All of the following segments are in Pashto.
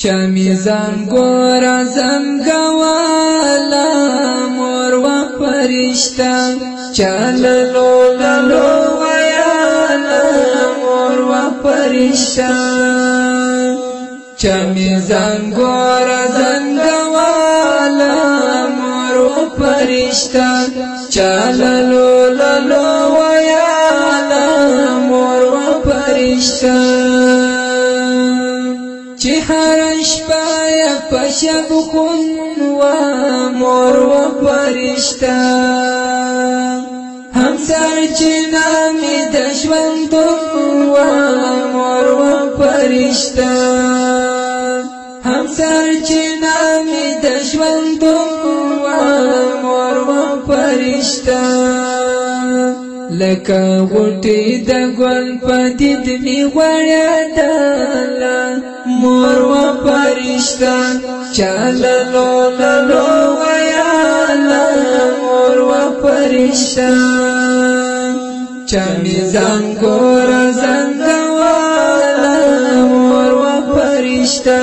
چا میزان گورا زنگوالا مور و پرشتہ چللو للو ویالا مور و پرشتہ چا میزان گورا زنگوالا مور و پرشتہ چللو للو ویالا مور و پرشتہ چی هرش پایا پشب خون و مور و پرشتہ همسر چی نامی دشوندم و مور و پرشتہ همسر چی نامی دشوندم و مور و پرشتہ لکه غوټی د ګل پدید می غړېدله مور و پرشتہ چللو للو ویاله مور و پرشتہ چا میزان ګوره زنګواله مور و پرشتہ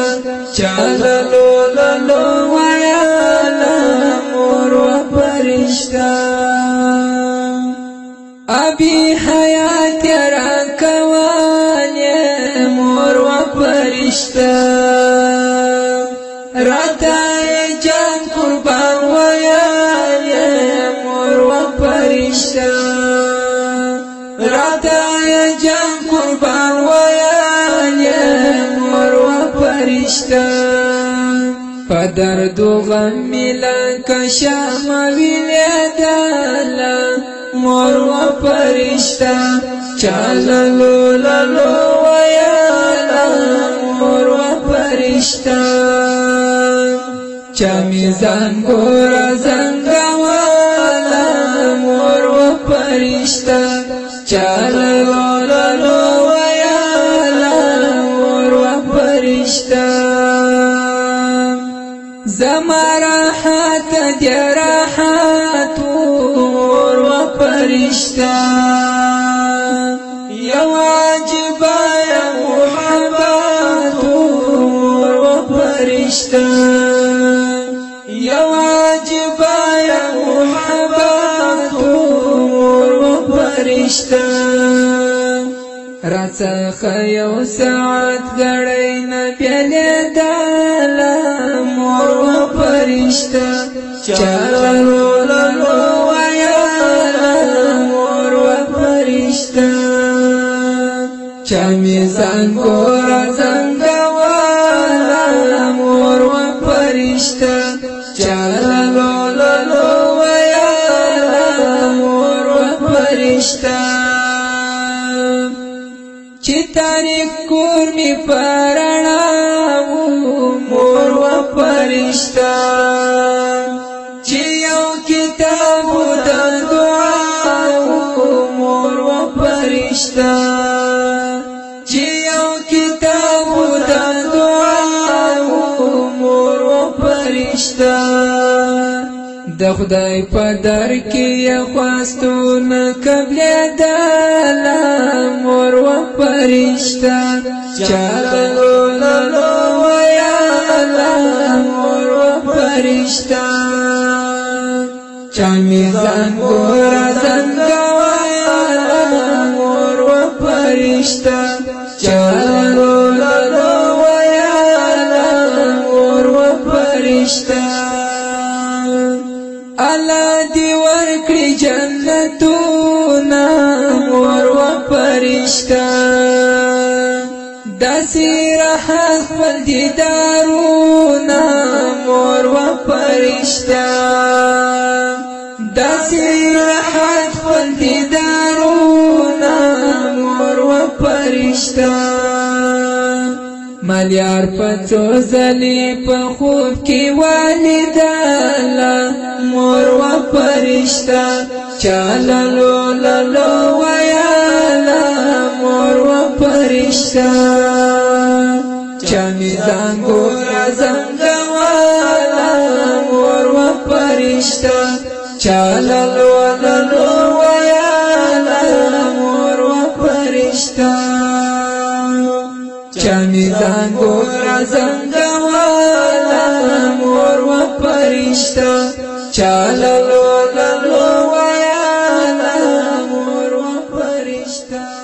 چللو للو ویاله مور و پرشتہ ابھی حیات راکوالی مور و پرشتہ راتا جان قربان ویالی مور و پرشتہ راتا جان قربان ویالی مور و پرشتہ پدرد و غمی لکا شام ویلیدالا مور و پرشتہ چللو للو ویالا مور و پرشتہ چا میزان گورا زنگوالا مور و پرشتہ چللو للو ویالا مور و پرشتہ زمارا حات جراحاتو مور و پرشتہ یو عجبا یا محباتو مور و پرشتہ یو عجبا یا محباتو مور و پرشتہ راڅخه یو ساعت غړی نه بیلیدله مور و پرشتہ چللو للو ویاله مور و پرشتہ چا میزان ګوره زنګواله مور و پرشتہ چللو للو ویاله مور و پرشتہ چی تاریک کور می پرناو مور و پرشتہ چی یو کتابو د دعاو مور و پرشتہ چی یو کتابو د دعاو مور و پرشتہ د خدای په در کې خواستونه قبلېدله مور و پرشتہ چللو للو ویاله مور و پرشتہ چا میزان ګوره زنګواله مور و پرشتہ چللو للو ویاله مور و پرشتہ الله دی ورکړي جنتونه مور و پرشتہ داسې راحت خپل دیدارونه مور و پرشتہ داسې راحت خپل دیدارونه مور و پرشتہ ملیار پڅو زلی په خوب کې والداله مور و پرشتہ چللو للو ویاله مور و پرشتہ چا میزان ګوره زنګواله مور و پرشتہ چللو للو ویاله مور و پرشتہ چا میزان ګوره زنګواله پرشتہ چالو لولو ویا مور و پرشتہ